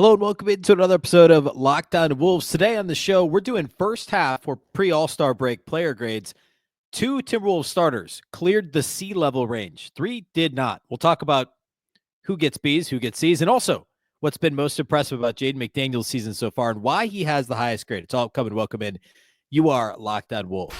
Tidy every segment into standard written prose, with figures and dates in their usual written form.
Hello and welcome into another episode of Locked On Wolves. Today on the show, we're doing first half for pre-All-Star break player grades. 2 Timberwolves starters cleared the C level range. 3 did not. We'll talk about who gets Bs, who gets Cs, and also what's been most impressive about Jaden McDaniels' season so far and why he has the highest grade. It's all coming. Welcome in. You are Locked On Wolves.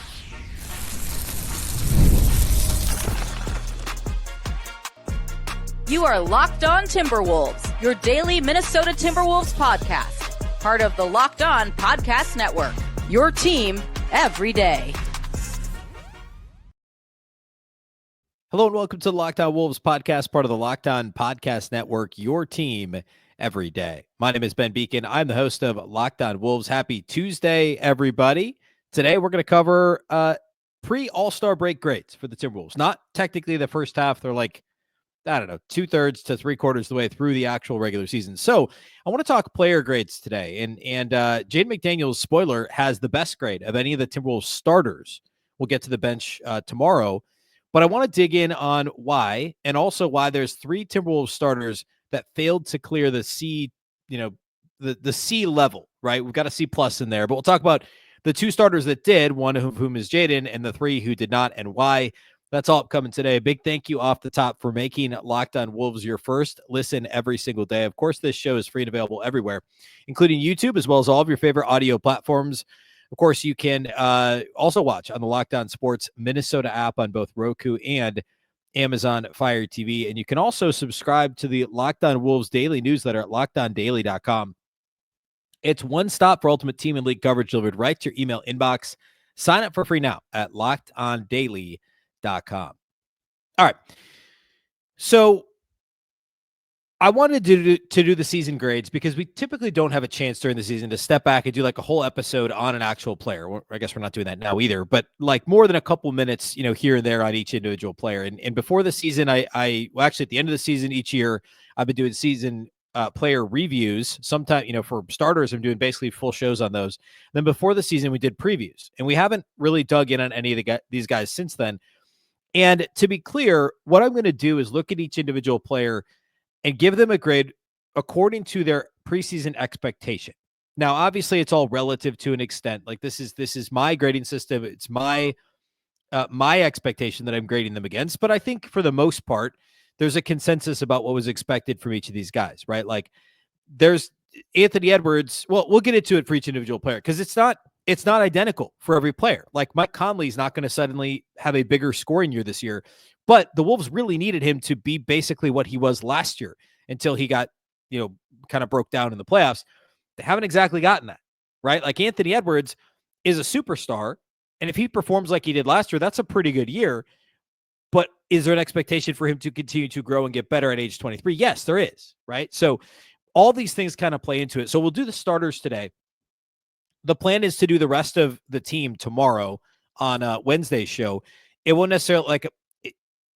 You are Locked On Timberwolves, your daily Minnesota Timberwolves podcast. Part of the Locked On Podcast Network, your team every day. Hello and welcome to the Locked On Wolves podcast, part of the Locked On Podcast Network, your team every day. My name is Ben Beecken. I'm the host of Locked On Wolves. Happy Tuesday, everybody. Today we're going to cover pre-All-Star break grades for the Timberwolves. Not technically the first half. They're like, I don't know, 2/3 to 3/4 of the way through the actual regular season. So I want to talk player grades today. And Jaden McDaniels, spoiler, has the best grade of any of the Timberwolves starters. We'll get to the bench tomorrow. But I want to dig in on why, and also why there's 3 Timberwolves starters that failed to clear the C, the C level, right? We've got a C+ in there. But we'll talk about the 2 starters that did, one of whom is Jaden, and the 3 who did not, and why. That's all upcoming today. A big thank you off the top for making Locked On Wolves your first listen every single day. Of course, this show is free and available everywhere, including YouTube, as well as all of your favorite audio platforms. Of course, you can also watch on the Locked On Sports Minnesota app on both Roku and Amazon Fire TV. And you can also subscribe to the Locked On Wolves daily newsletter at lockedondaily.com. It's one stop for ultimate team and league coverage delivered right to your email inbox. Sign up for free now at lockedondaily.com. All right. So I wanted to do the season grades because we typically don't have a chance during the season to step back and do like a whole episode on an actual player. I guess we're not doing that now either, but like more than a couple minutes, here and there on each individual player. And before the season, well, actually at the end of the season each year, I've been doing season player reviews. Sometime, for starters, I'm doing basically full shows on those. Then before the season, we did previews, and we haven't really dug in on any of these guys since then. And to be clear, what I'm going to do is look at each individual player and give them a grade according to their preseason expectation. Now, obviously, it's all relative to an extent. Like this is my grading system. It's my expectation that I'm grading them against. But I think for the most part, there's a consensus about what was expected from each of these guys, right? Like there's Anthony Edwards. Well, we'll get into it for each individual player because it's not identical for every player. Like Mike Conley is not going to suddenly have a bigger scoring year this year, but the Wolves really needed him to be basically what he was last year until he got, kind of broke down in the playoffs. They haven't exactly gotten that, right? Like Anthony Edwards is a superstar, and if he performs like he did last year, that's a pretty good year. But is there an expectation for him to continue to grow and get better at age 23? Yes, there is, right? So all these things kind of play into it. So we'll do the starters today. The plan is to do the rest of the team tomorrow on Wednesday's show. It won't necessarily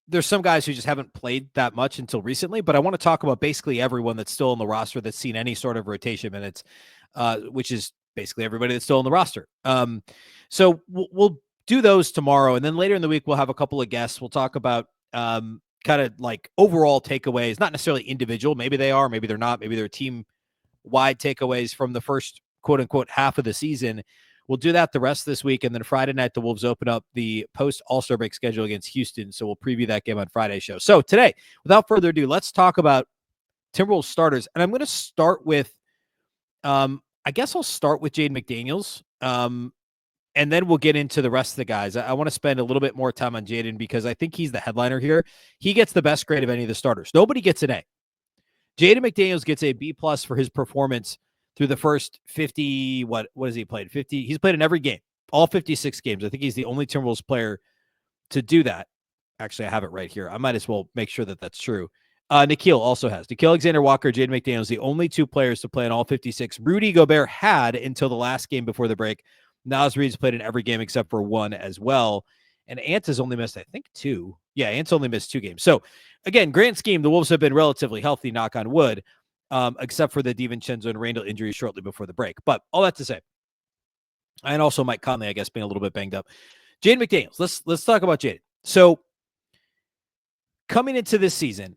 there's some guys who just haven't played that much until recently, but I want to talk about basically everyone that's still on the roster that's seen any sort of rotation minutes, which is basically everybody that's still on the roster. So we'll do those tomorrow. And then later in the week, we'll have a couple of guests. We'll talk about kind of like overall takeaways, not necessarily individual. Maybe they are, maybe they're not. Maybe they're team-wide takeaways from the first quote-unquote half of the season. We'll do that the rest of this week, and then Friday night, the Wolves open up the post-All-Star break schedule against Houston, so we'll preview that game on Friday's show. So today, without further ado, let's talk about Timberwolves starters, and I'm going to start with, I guess I'll start with Jaden McDaniels, and then we'll get into the rest of the guys. I want to spend a little bit more time on Jaden because I think he's the headliner here. He gets the best grade of any of the starters. Nobody gets an A. Jaden McDaniels gets a B+ for his performance through the first 50, what has he played? 50. He's played in every game, all 56 games. I think he's the only Timberwolves player to do that. Actually, I have it right here. I might as well make sure that that's true. Nickeil also has. Nickeil Alexander-Walker, Jaden McDaniels, the only 2 players to play in all 56. Rudy Gobert had until the last game before the break. Naz Reid's played in every game except for 1 as well. And Ant has only missed, I think, 2. Yeah, Ant's only missed 2 games. So, again, grand scheme, the Wolves have been relatively healthy, knock on wood. Except for the DiVincenzo and Randle injuries shortly before the break. But all that to say, and also Mike Conley, I guess, being a little bit banged up. Jaden McDaniels, let's talk about Jaden. So coming into this season,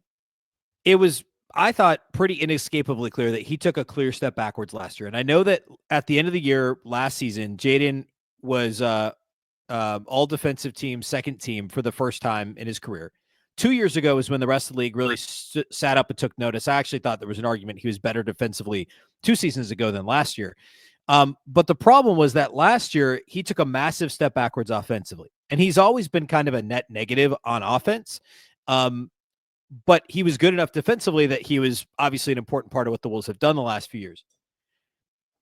it was I thought, pretty inescapably clear that he took a clear step backwards last year. And I know that at the end of the year last season, Jaden was all defensive team, second team for the first time in his career. 2 years ago is when the rest of the league really sat up and took notice. I actually thought there was an argument he was better defensively 2 seasons ago than last year. But the problem was that last year he took a massive step backwards offensively, and he's always been kind of a net negative on offense. But he was good enough defensively that he was obviously an important part of what the Wolves have done the last few years.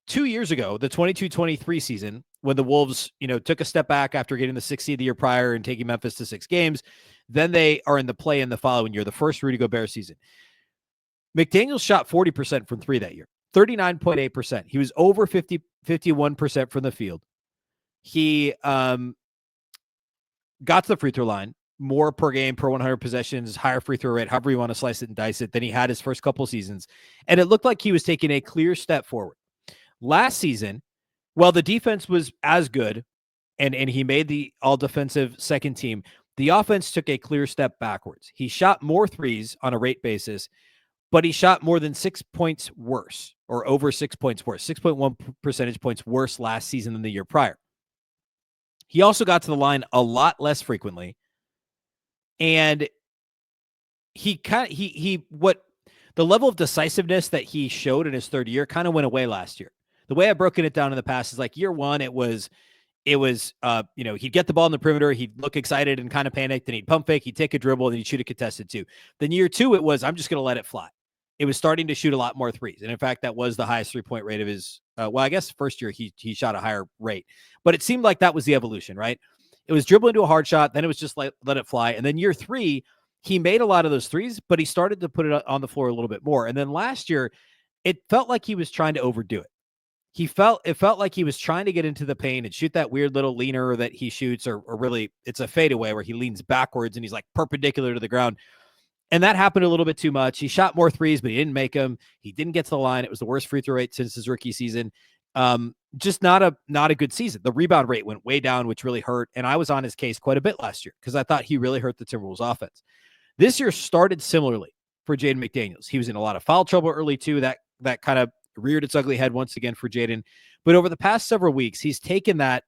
2 years ago, the 22-23 season, when the Wolves, took a step back after getting the 6th seed the year prior and taking Memphis to 6 games, then they are in the play in the following year, the first Rudy Gobert season. McDaniels shot 40% from 3 that year, 39.8%. He was over 51% from the field. He got to the free throw line more per game, per 100 possessions, higher free throw rate, however you want to slice it and dice it, than he had his first couple seasons. And it looked like he was taking a clear step forward. Last season, while the defense was as good and he made the all-defensive second team, the offense took a clear step backwards. He shot more threes on a rate basis, but he shot more than 6 points worse, or over 6 points worse, 6.1 percentage points worse last season than the year prior. He also got to the line a lot less frequently, and the level of decisiveness that he showed in his third year kind of went away last year. The way I've broken it down in the past is like year one, it was he'd get the ball in the perimeter, he'd look excited and kind of panicked, and he'd pump fake, he'd take a dribble, and he'd shoot a contested 2. Then year 2, it was, I'm just going to let it fly. It was starting to shoot a lot more threes. And in fact, that was the highest 3-point rate of his, I guess first year he shot a higher rate, but it seemed like that was the evolution, right? It was dribbling to a hard shot. Then it was just let it fly. And then year 3, he made a lot of those threes, but he started to put it on the floor a little bit more. And then last year, it felt like he was trying to overdo it. It felt like he was trying to get into the paint and shoot that weird little leaner that he shoots, or really it's a fadeaway where he leans backwards and he's like perpendicular to the ground. And that happened a little bit too much. He shot more threes, but he didn't make them. He didn't get to the line. It was the worst free throw rate since his rookie season. Just not a good season. The rebound rate went way down, which really hurt. And I was on his case quite a bit last year because I thought he really hurt the Timberwolves offense. This year started similarly for Jaden McDaniels. He was in a lot of foul trouble early too. That kind of reared its ugly head once again for Jaden. But over the past several weeks, he's taken that,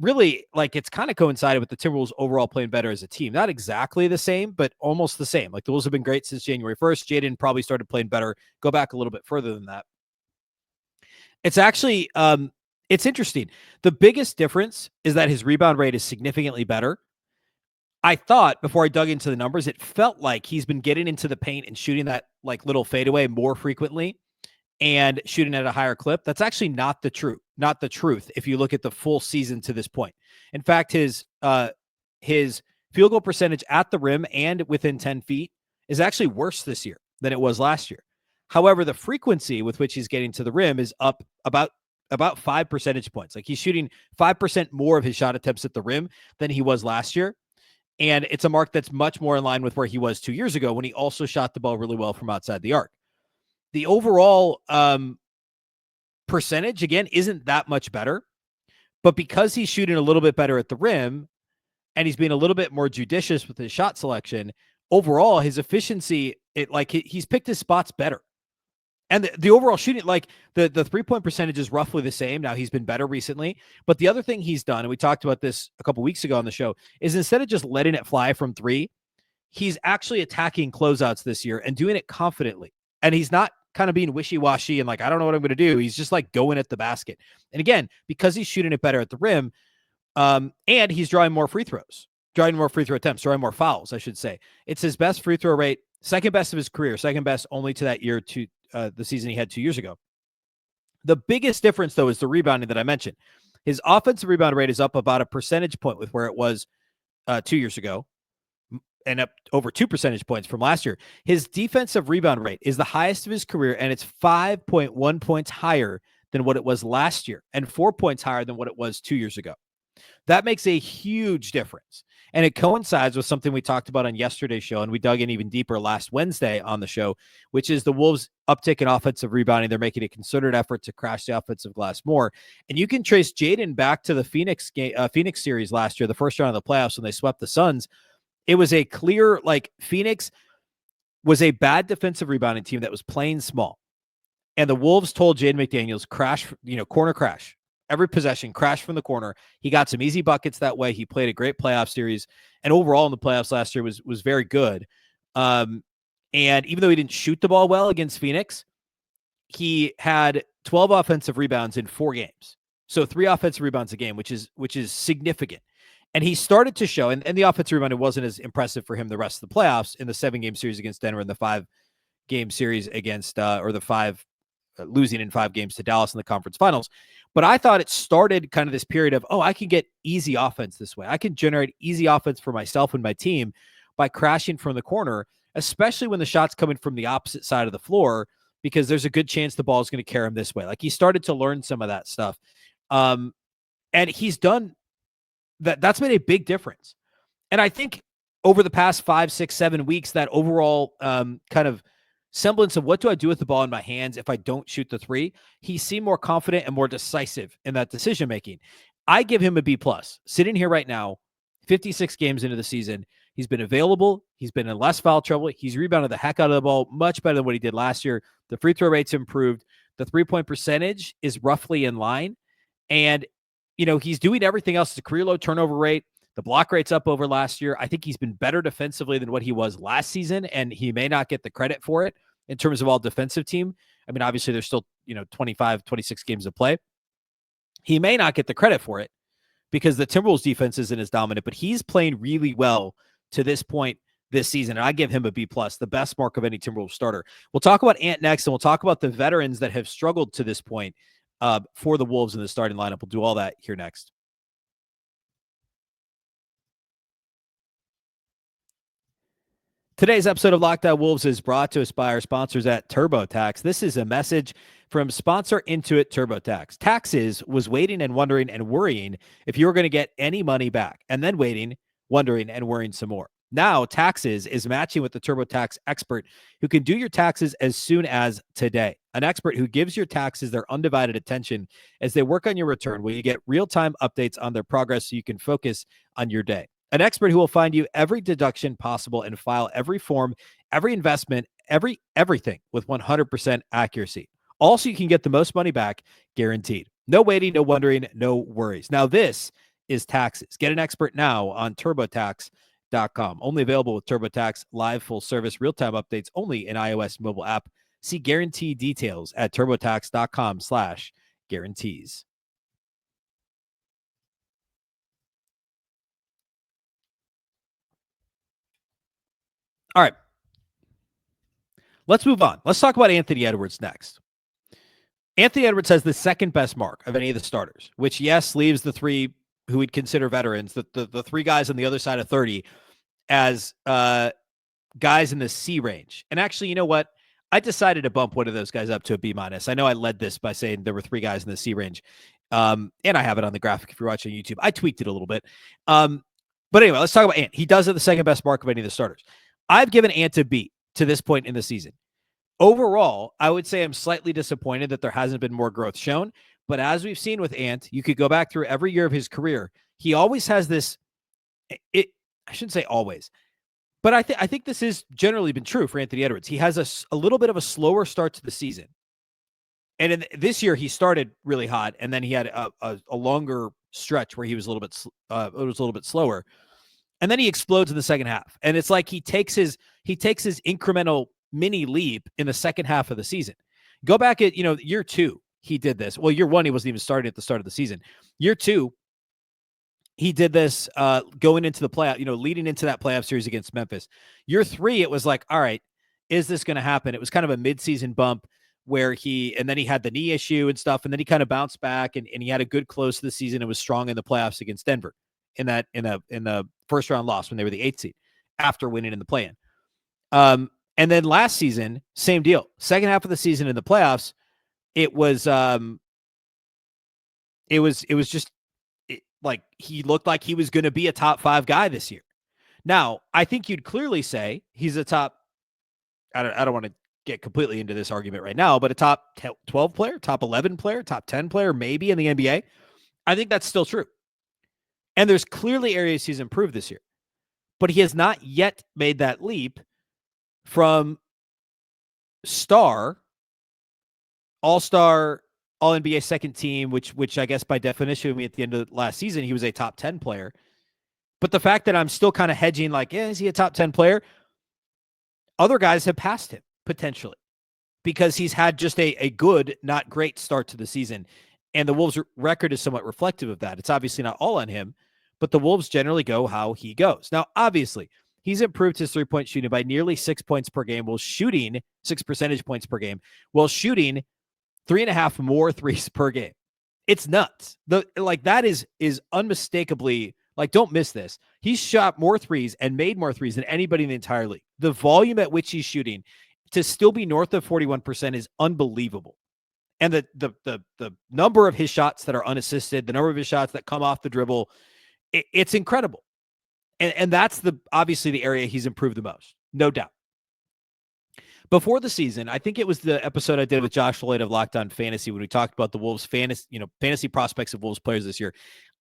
really, like, it's kind of coincided with the Timberwolves overall playing better as a team. Not exactly the same, but almost the same. Like, the Wolves have been great since January 1st. Jaden probably started playing better. Go back a little bit further than that. It's actually, it's interesting. The biggest difference is that his rebound rate is significantly better. I thought, before I dug into the numbers, it felt like he's been getting into the paint and shooting that like little fadeaway more frequently and shooting at a higher clip. That's actually not the truth if you look at the full season to this point. In fact, his field goal percentage at the rim and within 10 feet is actually worse this year than it was last year. However, the frequency with which he's getting to the rim is up about 5 percentage points. Like, he's shooting 5% more of his shot attempts at the rim than he was last year. And it's a mark that's much more in line with where he was 2 years ago, when he also shot the ball really well from outside the arc. The overall percentage, again, isn't that much better, but because he's shooting a little bit better at the rim and he's being a little bit more judicious with his shot selection, overall his efficiency, he's picked his spots better. And the overall shooting, like the 3-point percentage is roughly the same. Now, he's been better recently, but the other thing he's done, and we talked about this a couple weeks ago on the show, is instead of just letting it fly from 3, he's actually attacking closeouts this year and doing it confidently. And he's not kind of being wishy-washy and like, I don't know what I'm going to do. He's just like going at the basket. And again, because he's shooting it better at the rim, and he's drawing more free throw attempts, drawing more fouls, I should say. It's his best free throw rate, second best of his career, second best only to that year, to the season he had 2 years ago. The biggest difference, though, is the rebounding that I mentioned. His offensive rebound rate is up about a percentage point with where it was 2 years ago, and up over 2 percentage points from last year. His defensive rebound rate is the highest of his career, and it's 5.1 points higher than what it was last year and 4 points higher than what it was 2 years ago. That makes a huge difference. And it coincides with something we talked about on yesterday's show, and we dug in even deeper last Wednesday on the show, which is the Wolves' uptick in offensive rebounding. They're making a concerted effort to crash the offensive glass more. And you can trace Jaden back to the Phoenix series last year, the first round of the playoffs when they swept the Suns. It was a clear, like, Phoenix, was a bad defensive rebounding team that was playing small. And the Wolves told Jaden McDaniels, crash, corner crash. Every possession, crash from the corner. He got some easy buckets that way. He played a great playoff series. And overall in the playoffs last year was very good. And even though he didn't shoot the ball well against Phoenix, he had 12 offensive rebounds in 4 games. So 3 offensive rebounds a game, which is significant. And he started to show, and the offensive rebound wasn't as impressive for him the rest of the playoffs in the 7-game series against Denver and the 5-game series against, losing in 5 games to Dallas in the conference finals. But I thought it started kind of this period of, I can get easy offense this way. I can generate easy offense for myself and my team by crashing from the corner, especially when the shot's coming from the opposite side of the floor, because there's a good chance the ball is going to carry him this way. Like, he started to learn some of that stuff. And he's done that. That's made a big difference. And I think over the past 5, 6, 7 weeks, that overall kind of semblance of what do I do with the ball in my hands if I don't shoot the 3, he seemed more confident and more decisive in that decision-making. I give him a B+. Sitting here right now, 56 games into the season, he's been available. He's been in less foul trouble. He's rebounded the heck out of the ball, much better than what he did last year. The free throw rate's improved. The 3-point percentage is roughly in line. And, he's doing everything else. It's a career low turnover rate. The block rate's up over last year. I think he's been better defensively than what he was last season, and he may not get the credit for it in terms of all defensive team. I mean, obviously there's still, 25, 26 games to play. He may not get the credit for it because the Timberwolves defense isn't as dominant, but he's playing really well to this point this season, and I give him a B+, the best mark of any Timberwolves starter. We'll talk about Ant next, and we'll talk about the veterans that have struggled to this point for the Wolves in the starting lineup. We'll do all that here next. Today's episode of Locked On Wolves is brought to us by our sponsors at TurboTax. This is a message from sponsor Intuit TurboTax. Taxes was waiting and wondering and worrying if you were going to get any money back, and then waiting, wondering, and worrying some more. Now, Taxes is matching with the TurboTax expert who can do your taxes as soon as today. An expert who gives your taxes their undivided attention as they work on your return, where you get real-time updates on their progress so you can focus on your day. An expert who will find you every deduction possible and file every form, every investment, everything with 100% accuracy. Also, you can get the most money back guaranteed. No waiting, no wondering, no worries. Now, this is Taxes. Get an expert now on TurboTax.com. Only available with TurboTax live full service real-time updates only in iOS mobile app. See guarantee details at TurboTax.com/guarantees. All right. Let's move on. Let's talk about Anthony Edwards next. Anthony Edwards has the second best mark of any of the starters, which, yes, leaves the 3 who we'd consider veterans, the 3 guys on the other side of 30 as guys in the C range. And actually, you know what? I decided to bump one of those guys up to a B-. I know I led this by saying there were 3 guys in the C range. And I have it on the graphic if you're watching YouTube. I tweaked it a little bit. But anyway, let's talk about Ant. He does have the second best mark of any of the starters. I've given Ant a B to this point in the season. Overall, I would say I'm slightly disappointed that there hasn't been more growth shown. But as we've seen with Ant, you could go back through every year of his career. He always has this. I shouldn't say always, but I think this has generally been true for Anthony Edwards. He has a little bit of a slower start to the season. And this year, he started really hot, and then he had a longer stretch where he was a little bit slower. And then he explodes in the second half. And it's like he takes his incremental mini leap in the second half of the season. Go back at, year 2, he did this. Well, year 1, he wasn't even starting at the start of the season. Year 2, he did this going into the playoff, leading into that playoff series against Memphis. Year 3, it was like, all right, is this going to happen? It was kind of a midseason bump where and then he had the knee issue and stuff. And then he kind of bounced back and he had a good close to the season and was strong in the playoffs against Denver in the first round loss when they were the 8th seed after winning in the play-in. And then last season, same deal. Second half of the season in the playoffs, it was just like he looked like he was going to be a top 5 guy this year. Now, I think you'd clearly say he's a top. I don't want to get completely into this argument right now, but a top 12 player, top 11 player, top 10 player, maybe in the NBA. I think that's still true. And there's clearly areas he's improved this year, but he has not yet made that leap from star, all-star, all-NBA second team, which I guess by definition would mean at the end of last season, he was a top 10 player. But the fact that I'm still kind of hedging like, is he a top 10 player? Other guys have passed him, potentially, because he's had just a good, not great start to the season. And the Wolves' record is somewhat reflective of that. It's obviously not all on him, but the Wolves generally go how he goes. Now, obviously, he's improved his three-point shooting by nearly 6 points per game while shooting 6 percentage points per game, while shooting 3.5 more threes per game. It's nuts. That is unmistakably, don't miss this. He's shot more threes and made more threes than anybody in the entire league. The volume at which he's shooting to still be north of 41% is unbelievable. And the number of his shots that are unassisted, the number of his shots that come off the dribble, it's incredible. And that's obviously the area he's improved the most, no doubt. Before the season, I think it was the episode I did with Josh Lloyd of Locked On Fantasy when we talked about the Wolves fantasy prospects of Wolves players this year.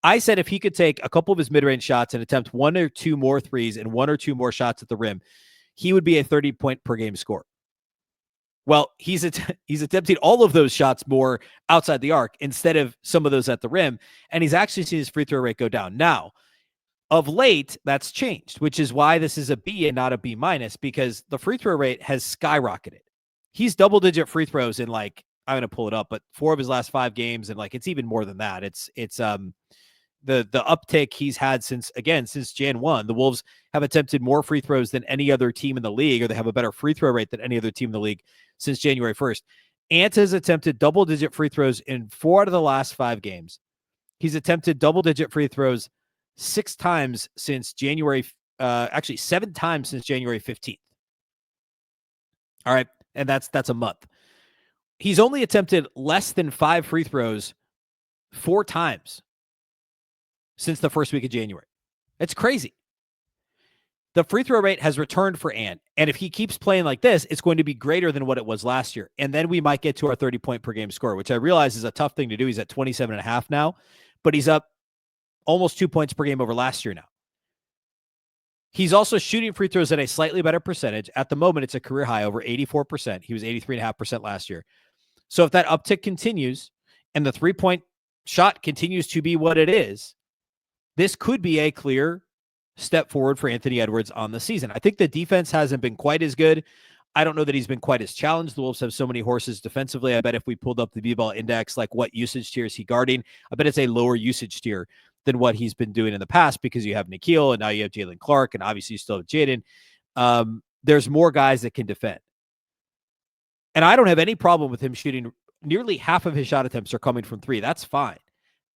I said if he could take a couple of his mid-range shots and attempt 1 or 2 more threes and 1 or 2 more shots at the rim, he would be a 30-point per game scorer. Well, he's attempting all of those shots more outside the arc instead of some of those at the rim, and he's actually seen his free throw rate go down. Now, of late, that's changed, which is why this is a B and not a B minus, because the free throw rate has skyrocketed. He's double-digit free throws in I'm going to pull it up, but 4 of his last 5 games, and it's even more than that. It's the uptick he's had since Jan 1. The Wolves have attempted more free throws than any other team in the league, or they have a better free throw rate than any other team in the league since January 1st. Ant has attempted double-digit free throws in 4 out of the last 5 games. He's attempted double-digit free throws 6 times since January, 7 times since January 15th. All right, and that's a month. He's only attempted less than 5 free throws 4 times since the first week of January. It's crazy. The free throw rate has returned for Ant, and if he keeps playing like this, it's going to be greater than what it was last year. And then we might get to our 30-point per game score, which I realize is a tough thing to do. He's at 27.5 now, but he's up almost 2 points per game over last year now. He's also shooting free throws at a slightly better percentage. At the moment, it's a career high, over 84%. He was 83.5% last year. So if that uptick continues and the three-point shot continues to be what it is, this could be a clear step forward for Anthony Edwards on the season. I think the defense hasn't been quite as good. I don't know that he's been quite as challenged. The Wolves have so many horses defensively. I bet if we pulled up the B-ball index, what usage tier is he guarding? I bet it's a lower usage tier than what he's been doing in the past, because you have Nikhil and now you have Jalen Clark, and obviously you still have Jaden. There's more guys that can defend. And I don't have any problem with him shooting. Nearly half of his shot attempts are coming from 3. That's fine.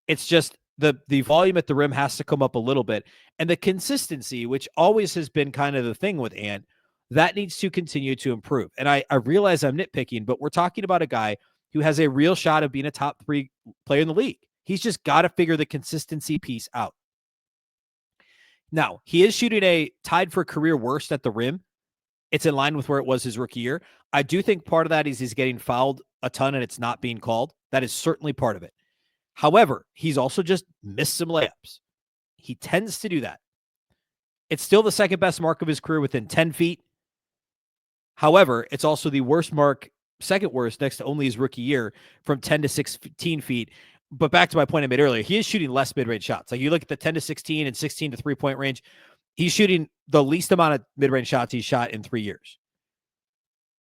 It's just the volume at the rim has to come up a little bit. And the consistency, which always has been kind of the thing with Ant, that needs to continue to improve. And I realize I'm nitpicking, but we're talking about a guy who has a real shot of being a top 3 player in the league. He's just got to figure the consistency piece out. Now, he is shooting a tied for career worst at the rim. It's in line with where it was his rookie year. I do think part of that is he's getting fouled a ton and it's not being called. That is certainly part of it. However, he's also just missed some layups. He tends to do that. It's still the second best mark of his career within 10 feet. However, it's also the worst mark, second worst, next to only his rookie year, from 10 to 16 feet. But back to my point I made earlier, he is shooting less mid-range shots. You look at the 10 to 16 and 16 to 3-point range, he's shooting the least amount of mid-range shots he's shot in 3 years.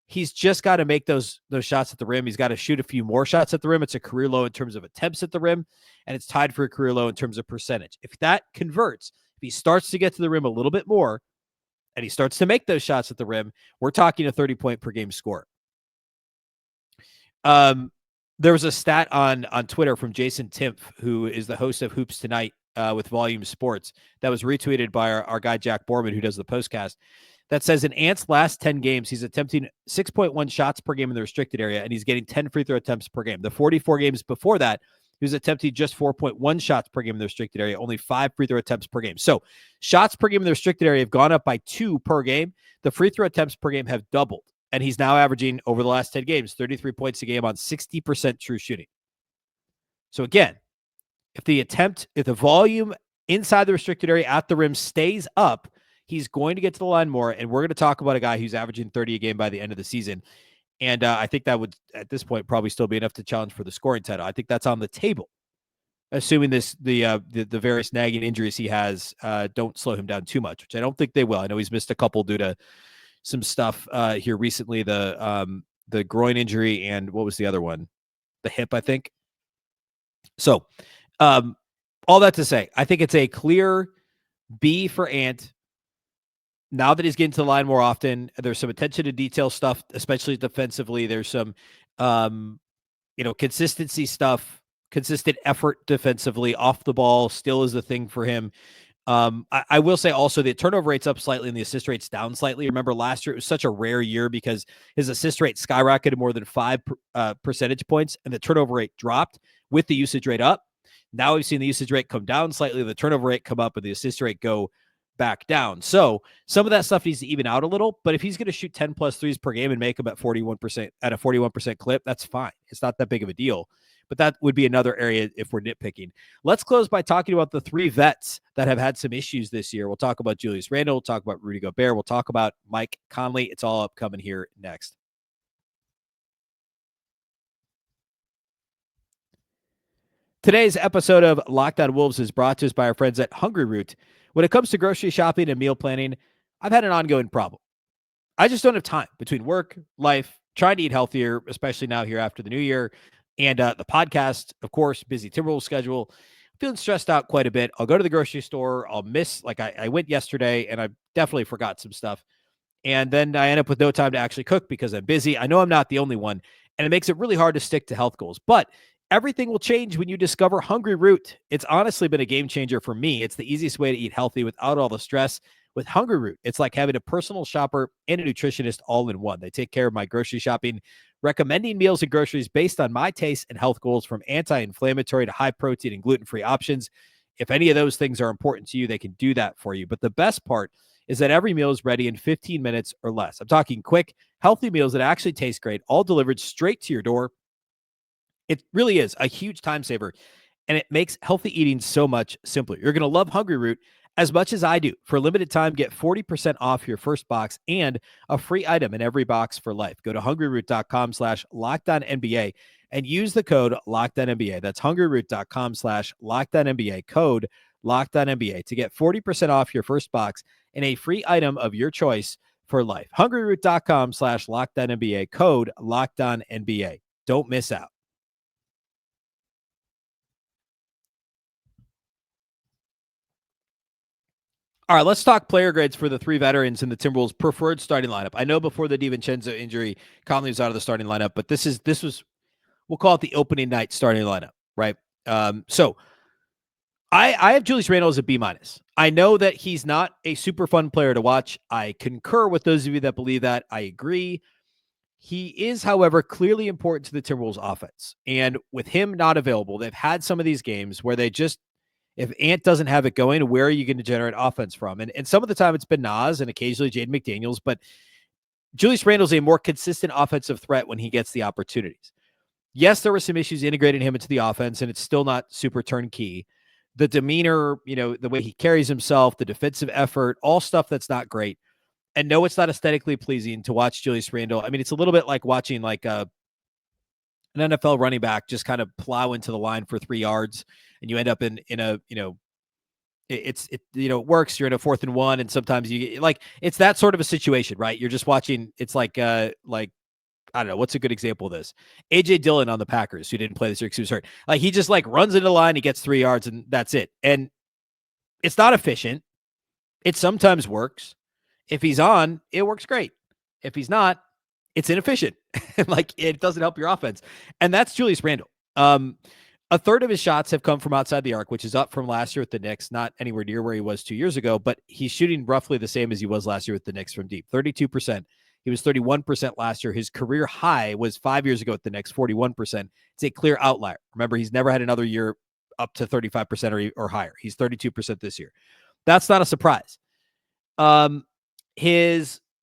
He's just got to make those shots at the rim. He's got to shoot a few more shots at the rim. It's a career low in terms of attempts at the rim, and it's tied for a career low in terms of percentage. If that converts, if he starts to get to the rim a little bit more, and he starts to make those shots at the rim, we're talking a 30-point per game score. There was a stat on Twitter from Jason Timpf, who is the host of Hoops Tonight with Volume Sports, that was retweeted by our guy Jack Borman, who does the postcast, that says in Ant's last 10 games, he's attempting 6.1 shots per game in the restricted area, and he's getting 10 free throw attempts per game. The 44 games before that, he was attempting just 4.1 shots per game in the restricted area, only 5 free throw attempts per game. So shots per game in the restricted area have gone up by 2 per game. The free throw attempts per game have doubled, and he's now averaging, over the last 10 games, 33 points a game on 60% true shooting. So again, if the volume inside the restricted area at the rim stays up, He's going to get to the line more, and we're going to talk about a guy who's averaging 30 a game by the end of the season. And I think that would, at this point, probably still be enough to challenge for the scoring title. I think that's on the table, assuming the various nagging injuries he has don't slow him down too much, which I don't think they will. I know he's missed a couple due to some stuff here recently, the groin injury, and what was the other one? The hip, I think. So all that to say, I think it's a clear B for Ant. Now that he's getting to the line more often, there's some attention to detail stuff, especially defensively. There's some, consistency stuff, consistent effort defensively. Off the ball still is the thing for him. I will say also the turnover rate's up slightly and the assist rate's down slightly. Remember last year, it was such a rare year because his assist rate skyrocketed more than 5 percentage points and the turnover rate dropped with the usage rate up. Now we've seen the usage rate come down slightly, the turnover rate come up, and the assist rate go back down. So some of that stuff needs to even out a little, but if he's going to shoot 10 plus threes per game and make them at 41% at a 41% clip, that's fine. It's not that big of a deal, but that would be another area if we're nitpicking. Let's close by talking about the 3 vets that have had some issues this year. We'll talk about Julius Randle. We'll talk about Rudy Gobert. We'll talk about Mike Conley. It's all upcoming here next. Today's episode of Locked On Wolves is brought to us by our friends at Hungry Root. When it comes to grocery shopping and meal planning, I've had an ongoing problem. I just don't have time between work, life, trying to eat healthier, especially now here after the new year, and the podcast, of course, busy Timberwolves schedule. Feeling stressed out quite a bit. I'll go to the grocery store. I'll miss, like I went yesterday, and I definitely forgot some stuff. And then I end up with no time to actually cook because I'm busy. I know I'm not the only one, and it makes it really hard to stick to health goals. But everything will change when you discover Hungry Root. It's honestly been a game changer for me. It's the easiest way to eat healthy without all the stress. With Hungry Root, it's like having a personal shopper and a nutritionist all in one. They take care of my grocery shopping, recommending meals and groceries based on my taste and health goals, from anti-inflammatory to high protein and gluten-free options. If any of those things are important to you, they can do that for you. But the best part is that every meal is ready in 15 minutes or less. I'm talking quick, healthy meals that actually taste great, all delivered straight to your door. It really is a huge time saver, and it makes healthy eating so much simpler. You're going to love Hungry Root as much as I do. For a limited time, get 40% off your first box and a free item in every box for life. Go to hungryroot.com/LockedOnNBA and use the code LockedOnNBA. That's hungryroot.com/LockedOnNBA, code LockedOnNBA, to get 40% off your first box and a free item of your choice for life. hungryroot.com/LockedOnNBA, code LockedOnNBA. Don't miss out. All right, let's talk player grades for the 3 veterans in the Timberwolves' preferred starting lineup. I know before the DiVincenzo injury, Conley was out of the starting lineup, but this was, we'll call it the opening night starting lineup, right? So I have Julius Randle as a B-. I know that he's not a super fun player to watch. I concur with those of you that believe that. I agree. He is, however, clearly important to the Timberwolves offense. And with him not available, they've had some of these games where they just, if Ant doesn't have it going, where are you going to generate offense from? And some of the time it's been Nas and occasionally Jaden McDaniels, but Julius Randle's a more consistent offensive threat when he gets the opportunities. Yes, there were some issues integrating him into the offense, and it's still not super turnkey. The demeanor, the way he carries himself, the defensive effort, all stuff that's not great. And no, it's not aesthetically pleasing to watch Julius Randle. I mean, it's a little bit like watching an NFL running back just kind of plow into the line for 3 yards, and you end up in a, it works. You're in a 4th and 1, and sometimes you like, it's that sort of a situation, right? You're just watching. It's like, I don't know, what's a good example of this? AJ Dillon on the Packers, who didn't play this year because he was hurt. Like, he just like runs into the line, he gets 3 yards, and that's it. And it's not efficient. It sometimes works. If he's on, it works great. If he's not, it's inefficient. Like, it doesn't help your offense. And that's Julius Randle. A third of his shots have come from outside the arc, which is up from last year with the Knicks, not anywhere near where he was 2 years ago, but he's shooting roughly the same as he was last year with the Knicks from deep, 32%. He was 31% last year. His career high was 5 years ago with the Knicks, 41%. It's a clear outlier. Remember, he's never had another year up to 35% or higher. He's 32% this year. That's not a surprise.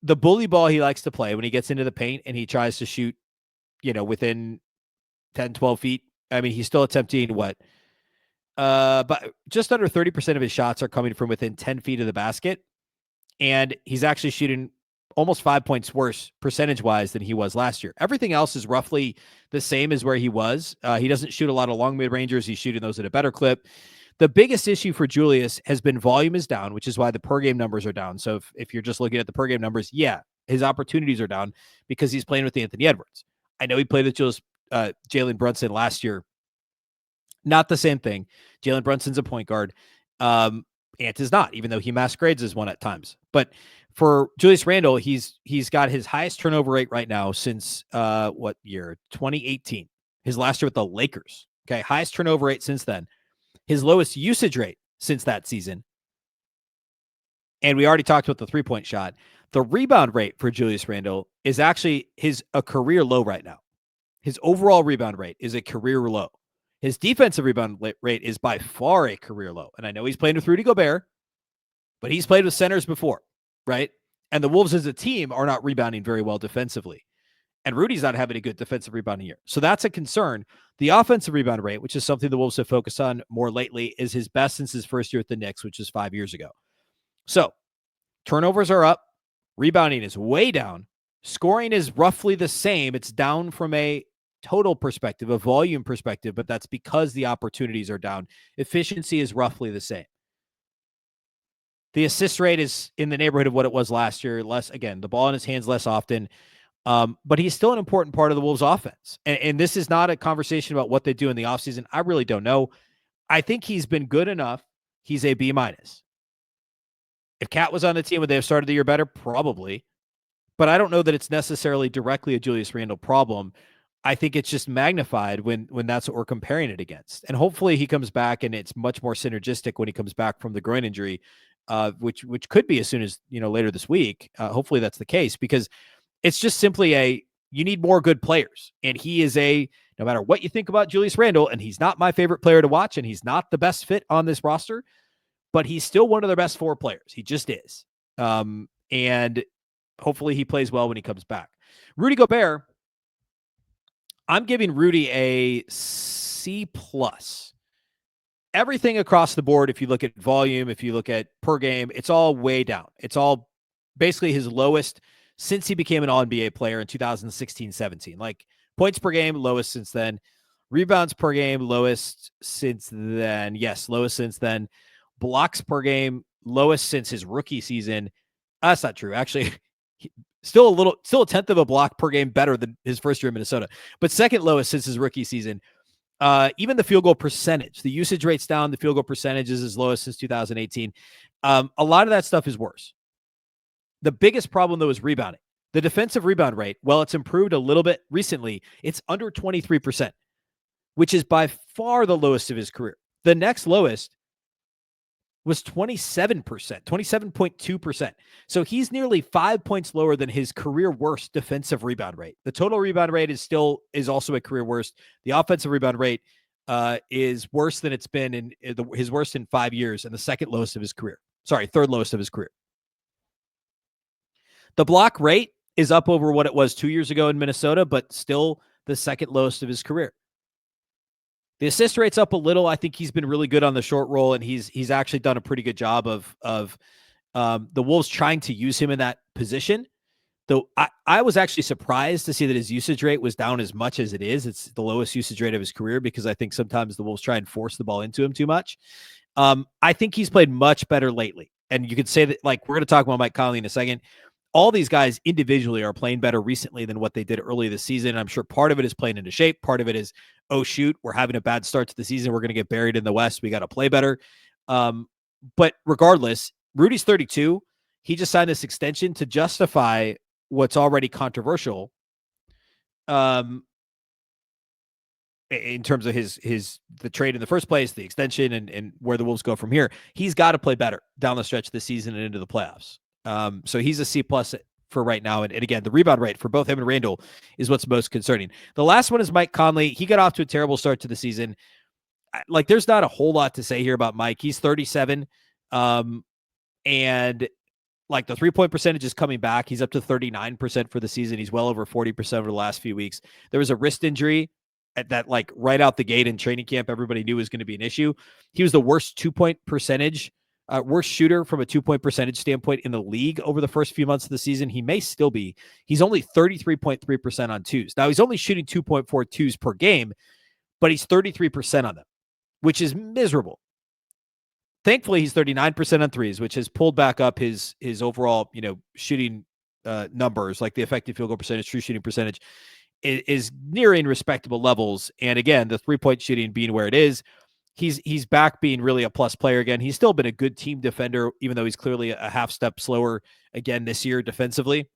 The bully ball he likes to play when he gets into the paint and he tries to shoot, within 10, 12 feet. I mean, he's still attempting but just under 30% of his shots are coming from within 10 feet of the basket. And he's actually shooting almost 5 points worse percentage-wise than he was last year. Everything else is roughly the same as where he was. He doesn't shoot a lot of long mid-rangers. He's shooting those at a better clip. The biggest issue for Julius has been volume is down, which is why the per-game numbers are down. So if you're just looking at the per-game numbers, yeah, his opportunities are down because he's playing with Anthony Edwards. I know he played with Jalen Brunson last year. Not the same thing. Jalen Brunson's a point guard. Ant is not, even though he masquerades as one at times. But for Julius Randle, he's got his highest turnover rate right now since what year? 2018. His last year with the Lakers. Okay, highest turnover rate since then. His lowest usage rate since that season. And we already talked about the three-point shot. The rebound rate for Julius Randle is actually a career low right now. His overall rebound rate is a career low. His defensive rebound rate is by far a career low. And I know he's played with Rudy Gobert, but he's played with centers before, right? And the Wolves as a team are not rebounding very well defensively. And Rudy's not having a good defensive rebounding year. So that's a concern. The offensive rebound rate, which is something the Wolves have focused on more lately, is his best since his first year at the Knicks, which is 5 years ago. So turnovers are up. Rebounding is way down. Scoring is roughly the same. It's down from a total perspective, a volume perspective, but that's because the opportunities are down. Efficiency is roughly the same. The assist rate is in the neighborhood of what it was last year. Less, again, the ball in his hands less often. But he's still an important part of the Wolves offense. And this is not a conversation about what they do in the offseason. I really don't know. I think he's been good enough. He's a B-. If Cat was on the team, would they have started the year better? Probably. But I don't know that it's necessarily directly a Julius Randle problem. I think it's just magnified when that's what we're comparing it against. And hopefully he comes back and it's much more synergistic when he comes back from the groin injury, which could be as soon as, later this week. Hopefully that's the case, because it's just simply you need more good players. And he is no matter what you think about Julius Randle, and he's not my favorite player to watch, and he's not the best fit on this roster, but he's still one of their best 4 players. He just is. And hopefully he plays well when he comes back. Rudy Gobert, I'm giving Rudy a C+. Everything across the board, if you look at volume, if you look at per game, it's all way down. It's all basically his lowest since he became an All-NBA player in 2016-17. Like points per game, lowest since then. Rebounds per game, lowest since then. Yes, lowest since then. Blocks per game, lowest since his rookie season. That's not true. Actually, still a tenth of a block per game better than his first year in Minnesota, but second lowest since his rookie season. Even the field goal percentage, the usage rate's down. The field goal percentage is as lowest since 2018. A lot of that stuff is worse. The biggest problem, though, is rebounding. The defensive rebound rate, well, it's improved a little bit recently. It's under 23%, which is by far the lowest of his career. The next lowest was 27%, 27.2%. So he's nearly 5 points lower than his career worst defensive rebound rate. The total rebound rate is also a career worst. The offensive rebound rate is worse than it's been his worst in 5 years, and the second lowest of his career. Sorry, third lowest of his career. The block rate is up over what it was 2 years ago in Minnesota, but still the second lowest of his career. The assist rate's up a little. I think he's been really good on the short roll, and he's actually done a pretty good job of the Wolves trying to use him in that position. Though I was actually surprised to see that his usage rate was down as much as it is. It's the lowest usage rate of his career, because I think sometimes the Wolves try and force the ball into him too much. I think he's played much better lately. And you could say that, like, we're going to talk about Mike Conley in a second. All these guys individually are playing better recently than what they did early this season. I'm sure part of it is playing into shape. Part of it is, oh, shoot, we're having a bad start to the season. We're going to get buried in the West. We got to play better. But regardless, Rudy's 32. He just signed this extension to justify what's already controversial in terms of the trade in the first place, the extension, and where the Wolves go from here. He's got to play better down the stretch this season and into the playoffs. So he's a C+ for right now. And again, the rebound rate for both him and Randle is what's most concerning. The last one is Mike Conley. He got off to a terrible start to the season. Like, there's not a whole lot to say here about Mike. He's 37. And like, the 3-point percentage is coming back. He's up to 39% for the season. He's well over 40% over the last few weeks. There was a wrist injury that, like, right out the gate in training camp, everybody knew was going to be an issue. He was the worst 2-point percentage worst shooter from a 2-point percentage standpoint in the league over the first few months of the season. He may still be. He's only 33.3% on twos. Now, he's only shooting 2.4 twos per game, but he's 33% on them, which is miserable. Thankfully, he's 39% on threes, which has pulled back up his overall, shooting numbers, like the effective field goal percentage, true shooting percentage is nearing respectable levels. And again, the 3-point shooting being where it is, he's back being really a plus player again. He's still been a good team defender, even though he's clearly a half step slower again this year defensively.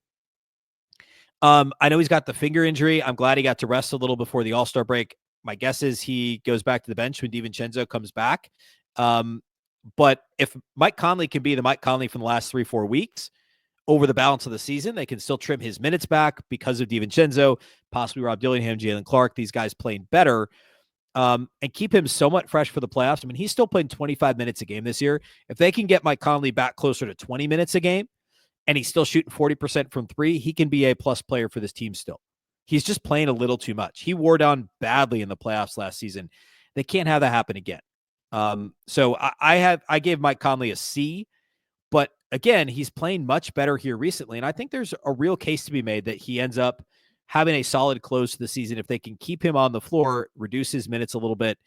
I know he's got the finger injury. I'm glad he got to rest a little before the All-Star break. My guess is he goes back to the bench when DiVincenzo comes back. But if Mike Conley can be the Mike Conley from the last 3-4 weeks over the balance of the season, they can still trim his minutes back because of DiVincenzo, possibly Rob Dillingham, Jalen Clark, these guys playing better, and keep him somewhat fresh for the playoffs. I mean, he's still playing 25 minutes a game this year. If they can get Mike Conley back closer to 20 minutes a game and he's still shooting 40% from three, he can be a plus player for this team still. He's just playing a little too much. He wore down badly in the playoffs last season. They can't have that happen again. So I gave Mike Conley a C, but again, he's playing much better here recently. And I think there's a real case to be made that he ends up having a solid close to the season. If they can keep him on the floor, reduce his minutes a little bit,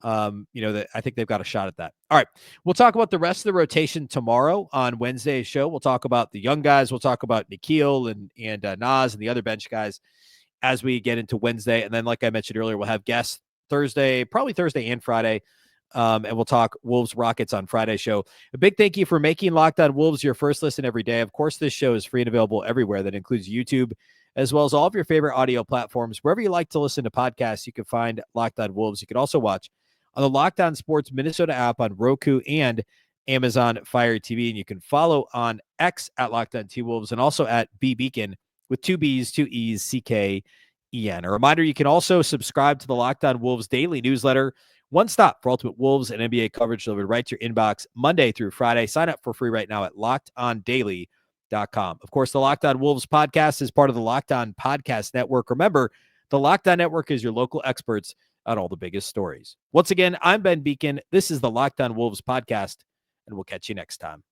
that I think they've got a shot at that. All right. We'll talk about the rest of the rotation tomorrow on Wednesday's show. We'll talk about the young guys. We'll talk about Nikhil and Naz and the other bench guys as we get into Wednesday. And then, like I mentioned earlier, we'll have guests probably Thursday and Friday. And we'll talk Wolves Rockets on Friday's show. A big thank you for making Locked On Wolves your first listen every day. Of course, this show is free and available everywhere. That includes YouTube, as well as all of your favorite audio platforms. Wherever you like to listen to podcasts, you can find Locked On Wolves. You can also watch on the Locked On Sports Minnesota app on Roku and Amazon Fire TV. And you can follow on X at Locked On T-Wolves and also at Beecken with 2 B's, 2 E's, CKEN. A reminder, you can also subscribe to the Locked On Wolves daily newsletter. One stop for Ultimate Wolves and NBA coverage delivered right to your inbox Monday through Friday. Sign up for free right now at LockedOnDaily.com. Of course, the Locked On Wolves podcast is part of the Locked On Podcast Network. Remember, the Locked On Network is your local experts on all the biggest stories. Once again, I'm Ben Beecken. This is the Locked On Wolves podcast, and we'll catch you next time.